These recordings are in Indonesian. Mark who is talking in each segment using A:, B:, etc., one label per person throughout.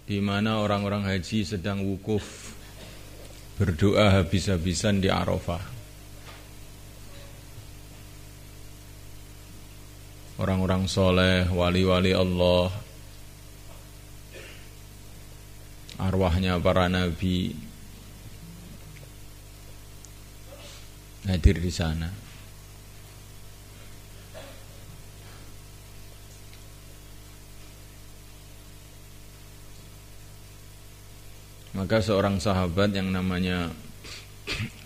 A: di mana orang-orang haji sedang wukuf berdoa habis-habisan di Arafah. Orang-orang soleh, wali-wali Allah, arwahnya para nabi hadir di sana. Maka seorang sahabat yang namanya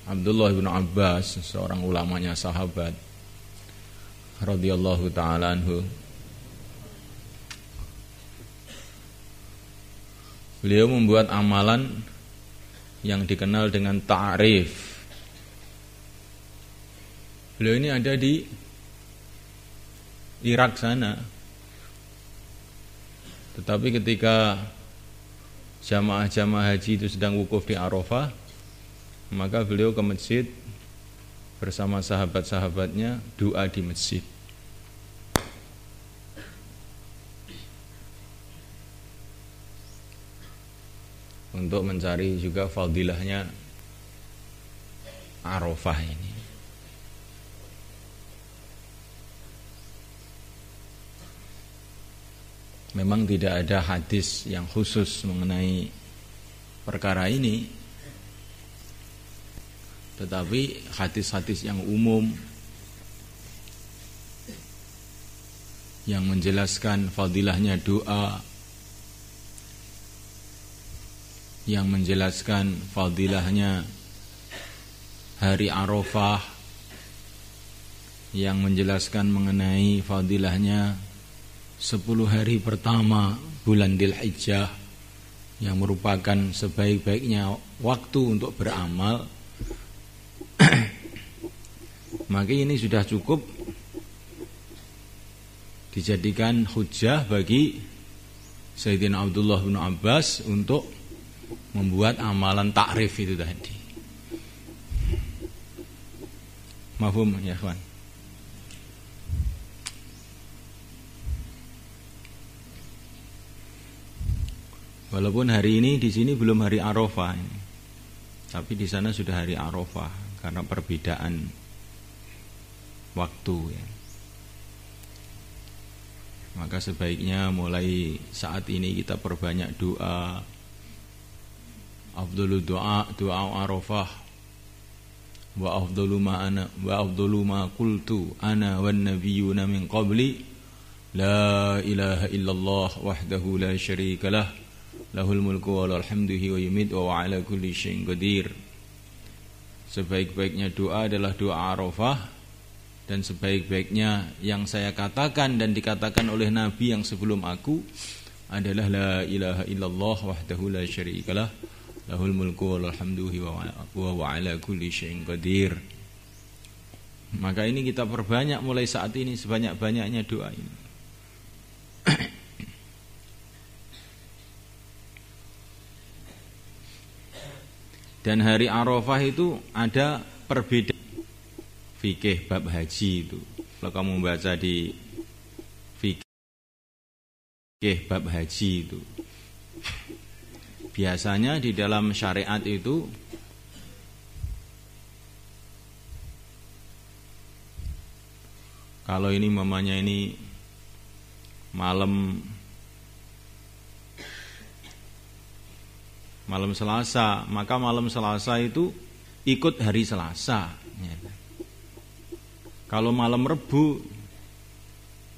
A: Abdullah bin Abbas, seorang ulamanya sahabat radhiyallahu ta'ala anhu, beliau membuat amalan yang dikenal dengan ta'rif. Beliau ini ada di Irak sana. Tetapi ketika jamaah-jamaah haji itu sedang wukuf di Arafah, maka beliau ke masjid bersama sahabat-sahabatnya, doa di masjid. Untuk mencari juga fadilahnya Arafah ini. Memang tidak ada hadis yang khusus mengenai perkara ini, tetapi hadis-hadis yang umum yang menjelaskan fadilahnya doa, yang menjelaskan fadilahnya hari Arafah, yang menjelaskan mengenai fadilahnya 10 hari pertama bulan Dzulhijjah, yang merupakan sebaik-baiknya waktu untuk beramal, maka ini sudah cukup dijadikan hujjah bagi Sayyidina Abdullah bin Abbas untuk membuat amalan ta'rif itu tadi. Mafhum ya kawan? Walaupun hari ini di sini belum hari Arafah ini, tapi di sana sudah hari Arafah karena perbedaan waktu ya. Maka sebaiknya mulai saat ini kita perbanyak doa. Afdhalud doa Arafah, wa afdalu ma qultu ana wan nabiyyuna min qabli, la ilaha illallah wahdahu la syarikalah, lahul mulku wa lahul hamdu wa yumit wa ala kulli syai'in qadir. Sebaik-baiknya doa adalah doa Arafah, dan sebaik-baiknya yang saya katakan dan dikatakan oleh Nabi yang sebelum aku adalah la ilaha illallah wahdahu la syarikalah, lahul mulku wa lahul hamdu wa ala kulli syai'in qadir. Maka ini kita perbanyak mulai saat ini sebanyak-banyaknya doa ini. Dan hari Arafah itu ada perbedaan fikih bab haji itu. Kalau kamu baca di fikih bab haji itu, biasanya di dalam syariat itu kalau ini mamanya ini malam Selasa, maka malam Selasa itu ikut hari Selasa. Kalau malam Rebu,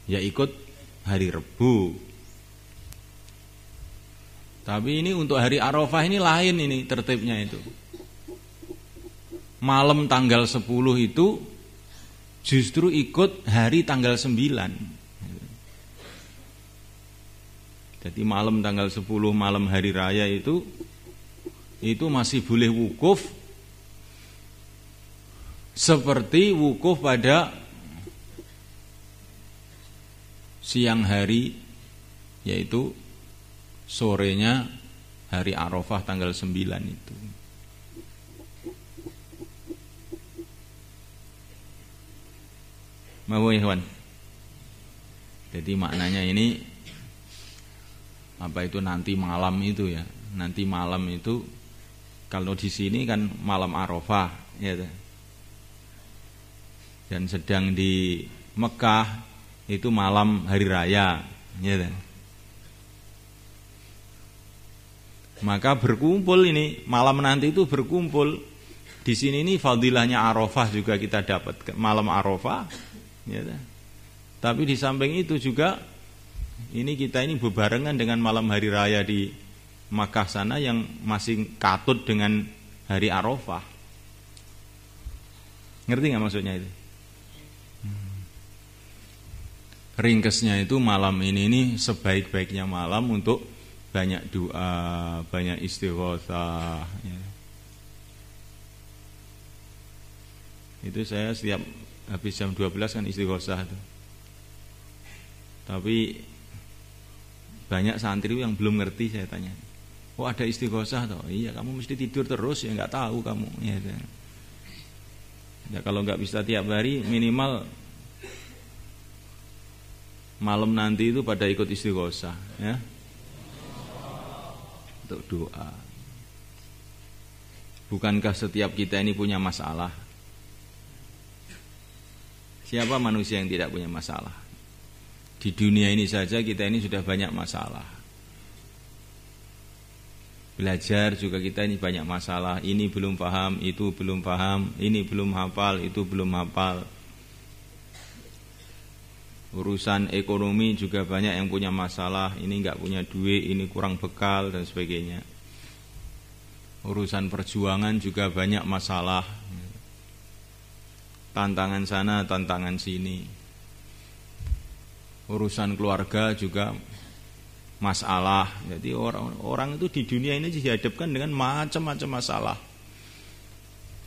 A: ya ikut hari Rebu. Tapi ini untuk hari Arafah ini lain ini tertibnya itu. Malam tanggal 10 itu justru ikut hari tanggal 9. Jadi malam tanggal 10, malam hari raya itu masih boleh wukuf seperti wukuf pada siang hari, yaitu sorenya hari Arafah tanggal 9 itu. Mau ya kawan? Jadi maknanya ini apa itu nanti malam itu ya. Nanti malam itu kalau di sini kan malam Arafah ya. Dan sedang di Mekah itu malam hari raya ya. Maka berkumpul ini malam nanti itu berkumpul di sini ini fadilahnya Arafah juga kita dapat malam Arafah ya. Tapi di samping itu juga ini kita ini bebarengan dengan malam hari raya di Makkah sana yang masih katut dengan hari Arafah. Ngerti nggak maksudnya itu? Ringkesnya itu malam ini sebaik-baiknya malam untuk banyak doa, banyak istighosah ya. Itu saya setiap habis jam 12 kan istighosah tuh. Tapi banyak santri yang belum ngerti, saya tanya. Oh ada istighosah toh? Iya, kamu mesti tidur terus ya, nggak tahu kamu ya. Ya kalau nggak bisa tiap hari minimal malam nanti itu pada ikut istighosah ya. Untuk doa. Bukankah setiap kita ini punya masalah? Siapa manusia yang tidak punya masalah? Di dunia ini saja kita ini sudah banyak masalah. Belajar juga kita ini banyak masalah. Ini belum paham, itu belum paham, ini belum hafal, itu belum hafal. Urusan ekonomi juga banyak yang punya masalah. Ini enggak punya duit, ini kurang bekal dan sebagainya. Urusan perjuangan juga banyak masalah. Tantangan sana, tantangan sini. Urusan keluarga juga masalah. Jadi orang itu di dunia ini dihadapkan dengan macam-macam masalah.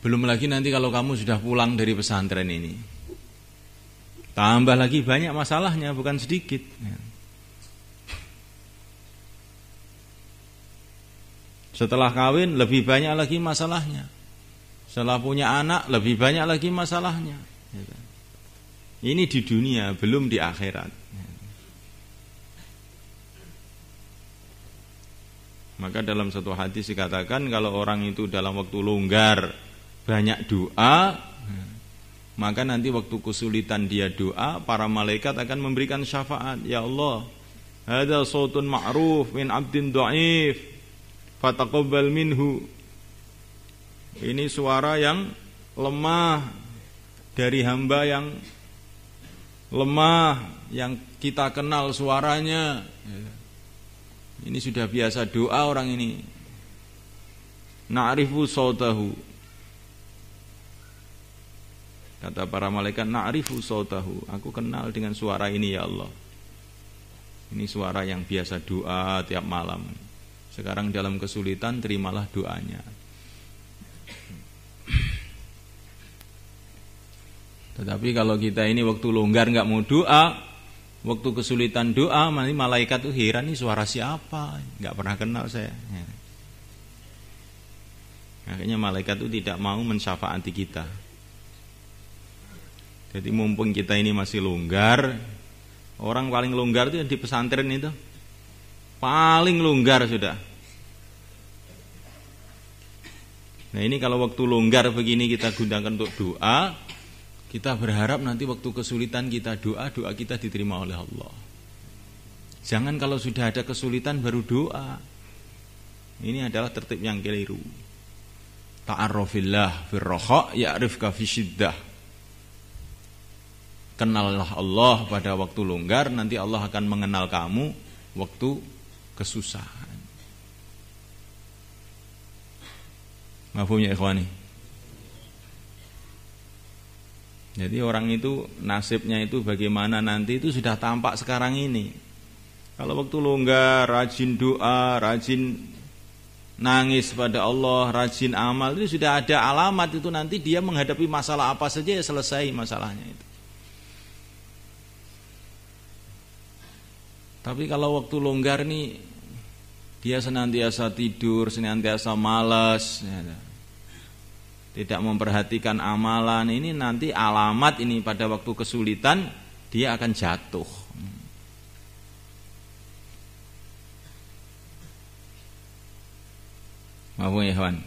A: Belum lagi nanti kalau kamu sudah pulang dari pesantren ini, tambah lagi banyak masalahnya, bukan sedikit. Setelah kawin lebih banyak lagi masalahnya. Setelah punya anak lebih banyak lagi masalahnya. Ini di dunia, belum di akhirat. Maka dalam satu hadis dikatakan kalau orang itu dalam waktu longgar banyak doa, maka nanti waktu kesulitan dia doa, para malaikat akan memberikan syafaat. Ya Allah, hadza sautun ma'ruf min 'abdin dha'if fataqabbal minhu. Ini suara yang lemah dari hamba yang lemah, yang kita kenal suaranya. Ini sudah biasa doa orang ini. Na'rifu sautahu. Kata para malaikat, na'rifu sautahu. Aku kenal dengan suara ini ya Allah. Ini suara yang biasa doa tiap malam. Sekarang dalam kesulitan terimalah doanya. Tetapi kalau kita ini waktu longgar nggak mau doa, waktu kesulitan doa, nanti malaikat tuh heran, nih suara siapa? Nggak pernah kenal saya. Akhirnya malaikat itu tidak mau mensyafaati kita. Jadi mumpung kita ini masih longgar, orang paling longgar itu di pesantren itu, paling longgar sudah. Nah ini kalau waktu longgar begini kita gunakan untuk doa, kita berharap nanti waktu kesulitan kita doa kita diterima oleh Allah. Jangan kalau sudah ada kesulitan baru doa. Ini adalah tertib yang keliru. Ta'arrafillah fir raha ya'rifka fi syiddah. Kenallah Allah pada waktu longgar, nanti Allah akan mengenal kamu waktu kesusahan. Mafhumnya ikhwani? Jadi orang itu nasibnya itu bagaimana nanti itu sudah tampak sekarang ini. Kalau waktu longgar, rajin doa, rajin nangis pada Allah, rajin amal, itu sudah ada alamat itu nanti dia menghadapi masalah apa saja ya selesai masalahnya itu. Tapi kalau waktu longgar nih dia senantiasa tidur, senantiasa malas, ya, tidak memperhatikan amalan, ini nanti alamat ini pada waktu kesulitan dia akan jatuh. Apa ya kawan?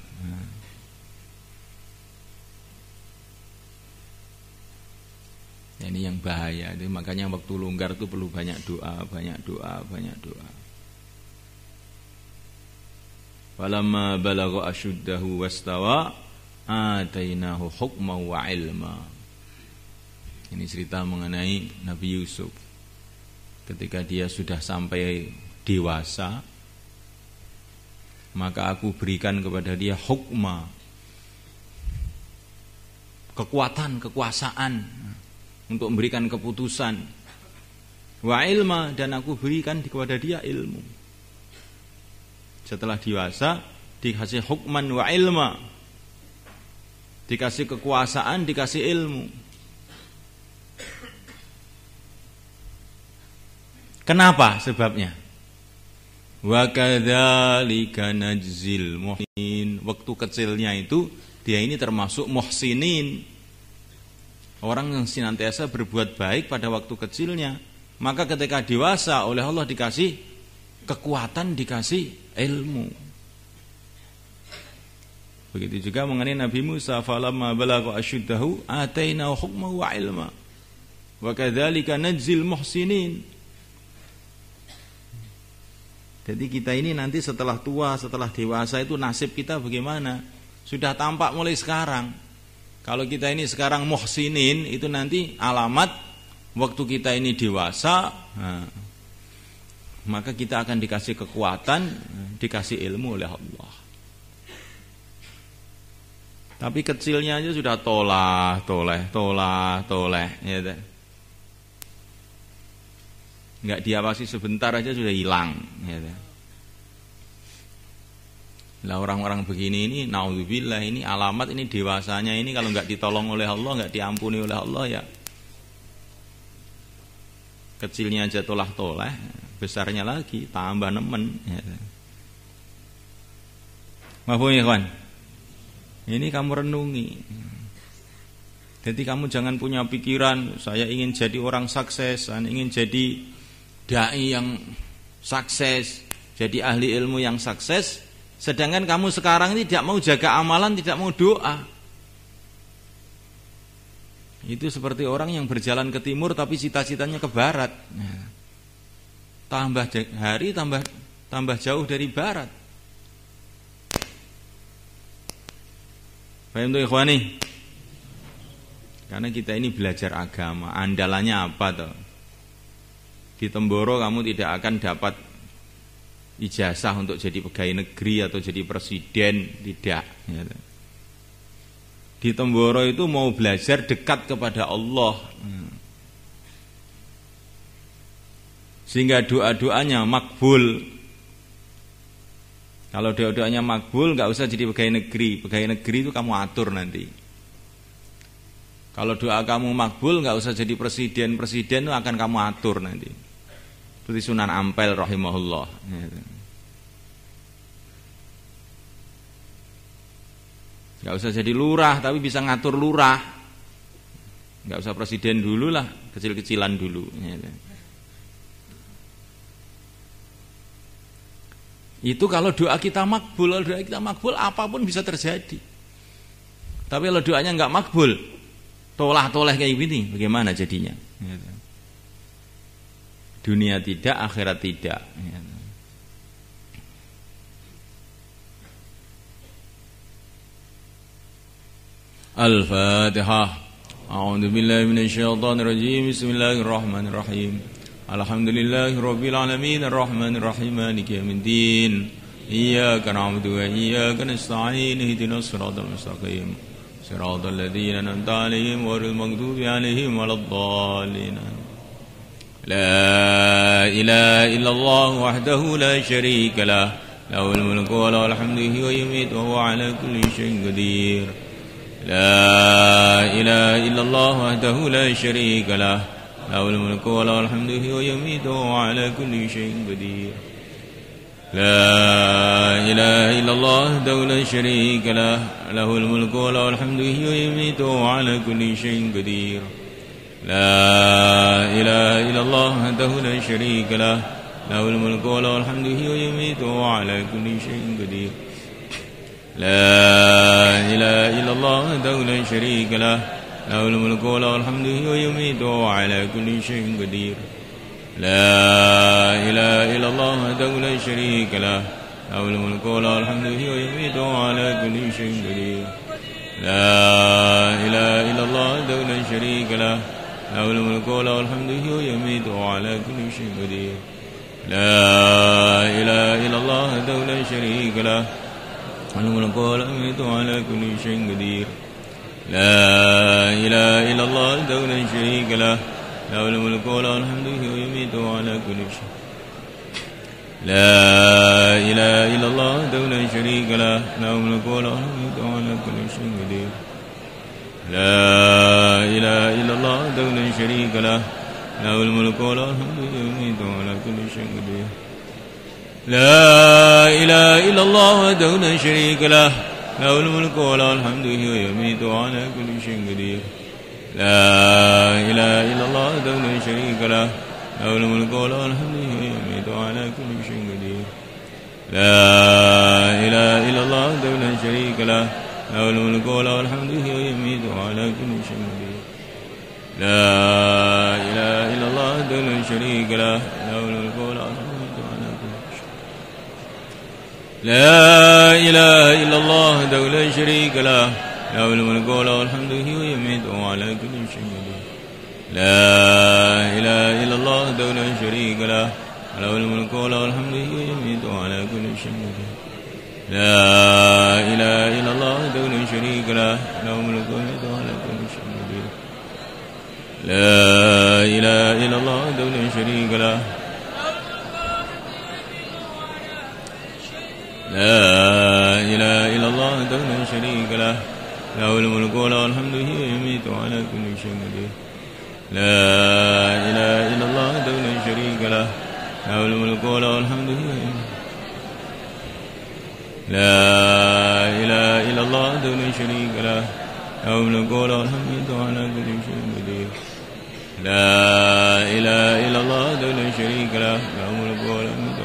A: Ini yang bahaya. Itu makanya waktu longgar itu perlu banyak doa, banyak doa, banyak doa. Walamma balagha ashuddahu wastawa atainahu hukma wa ilma. Ini cerita mengenai Nabi Yusuf. Ketika dia sudah sampai dewasa, maka aku berikan kepada dia hukma, kekuatan, kekuasaan untuk memberikan keputusan, wa ilma, dan aku berikan kepada dia ilmu. Setelah dewasa dikasih hukman wa ilma, dikasih kekuasaan, dikasih ilmu. Kenapa sebabnya? Wa kadzalika najzil muhsinin. Waktu kecilnya itu dia ini termasuk muhsinin, orang yang senantiasa berbuat baik pada waktu kecilnya. Maka ketika dewasa oleh Allah dikasih kekuatan, dikasih ilmu. Begitu juga mengenai Nabi Musa, falamma balagha ashuddahu atainahu hukma wa ilma wa kadzalika najzil muhsinin. Jadi kita ini nanti setelah tua, setelah dewasa itu nasib kita bagaimana? Sudah tampak mulai sekarang. Kalau kita ini sekarang muhsinin, itu nanti alamat waktu kita ini dewasa. Maka kita akan dikasih kekuatan, dikasih ilmu oleh Allah. Tapi kecilnya aja sudah toleh, ya. Enggak diawasi sebentar aja sudah hilang, ya. Lah orang-orang begini ini, naudzubillah, ini alamat ini dewasanya ini kalau enggak ditolong oleh Allah, enggak diampuni oleh Allah, ya. Kecilnya aja toleh, besarnya lagi tambah nemen, ya. Mahfum ya kawan? Ini kamu renungi. Jadi kamu jangan punya pikiran saya ingin jadi orang sukses, saya ingin jadi dai yang sukses, jadi ahli ilmu yang sukses, sedangkan kamu sekarang ini tidak mau jaga amalan, tidak mau doa. Itu seperti orang yang berjalan ke timur tapi cita-citanya ke barat. Tambah hari tambah jauh dari barat. Paham tuh ikhwani? Karena kita ini belajar agama, andalannya apa toh? Di Temboro kamu tidak akan dapat ijazah untuk jadi pegawai negeri atau jadi presiden, tidak. Di Temboro itu mau belajar dekat kepada Allah, sehingga doa-doanya makbul. Kalau doa-doanya makbul, nggak usah jadi pegawai negeri. Pegawai negeri itu kamu atur nanti. Kalau doa kamu makbul, nggak usah jadi presiden itu akan kamu atur nanti. Seperti Sunan Ampel rahimahullah. Nggak usah jadi lurah, tapi bisa ngatur lurah. Nggak usah presiden dulu lah, kecil-kecilan dulu. Itu kalau doa kita makbul, apapun bisa terjadi. Tapi kalau doanya nggak makbul, tolah-toleh kayak gini, bagaimana jadinya? Dunia tidak, akhirat tidak. Al-Fatihah. A'udzu billahi minasyaitonir rajim. Bismillahirrahmanirrahim. Alhamdulillahirabbil alamin arrahmanir rahim maliki yaumiddin. Iyyaka na'budu wa iyyaka nasta'in ihdinas siratal mustaqim. Siratal ladzina an'amta 'alaihim ghairil maghdubi 'alaihim waladdallin. La ilaha illallah wahdahu la syarika lah. Lahul mulku wa lahul hamdu wa yumiitu wa huwa 'ala kulli syai'in qadir. La ilaha illallah wahdahu la syarika lah. Lahul mulku wa lahul hamdu wa yumiitu wa huwa 'ala kulli syai'in qadir. La ilaha illallah wahdahu la syarika lah. Lahul mulku wa lahul hamdu wa yumiitu wa huwa 'ala kulli syai'in qadir. La ilaha illallah wahdahu la syarika lah. Lahul mulku wa lahul hamdu wa yumiitu wa huwa 'ala kulli syai'in qadir. لا إله إلا الله وحده لا شريك له له الملك وله الحمد يحيي ويميت وهو على كل شيء قدير لا إله إلا الله وحده لا شريك له له الملك وله الحمد يحيي ويميت وهو على كل شيء قدير لا إله إلا الله وحده لا شريك له له الملك وله الحمد يحيي ويميت وهو على كل شيء قدير لا إله إلا الله وحده لا شريك له له الملك وله الحمد يحيي على كل شيء قدير لا إله إلا الله وحده لا شريك له له الملك وله الحمد يحيي ويميت وهو على كل شيء لا إله إلا الله وحده لا شريك له له الملك وله الحمد يحيي على كل شيء قدير لا إله إلا الله وحده لا شريك له له الملك وله الحمد يحيي على كل شيء قدير لا إله إلا الله وحده لا شريك له له الملك وله الحمد يحيي ويميت على كل شيء قدير لا إله إلا الله وحده لا شريك له له الملك وله الحمد يحيي ويميت على كل شيء قدير لا إله إلا الله وحده لا شريك له له الملك وله الحمد يحيي ويميت على كل شيء قدير لا إله إلا الله وحده لا شريك له له الملك وله الحمد على كل شيء لا إله إلا الله وحده لا شريك له له الملك وله الحمد يحيي ويميت على كل شيء قدير لا إله إلا الله وحده لا شريك له له الملك وله الحمد يحيي ويميت على كل شيء قدير لا إله إلا الله وحده لا شريك له له الملك ويميت على كل شيء قدير لا إله إلا الله وحده لا شريك له لا إله إلا الله وحده لا شريك له له الملك وله الحمد يحيي ويميت على كل شيء قدير لا إله إلا الله وحده لا شريك له له الملك وله الحمد يحيي لا إله إلا الله وحده لا شريك له له الملك وله الحمد على كل شيء قدير لا إله إلا الله وحده لا شريك له له الملك وله الحمد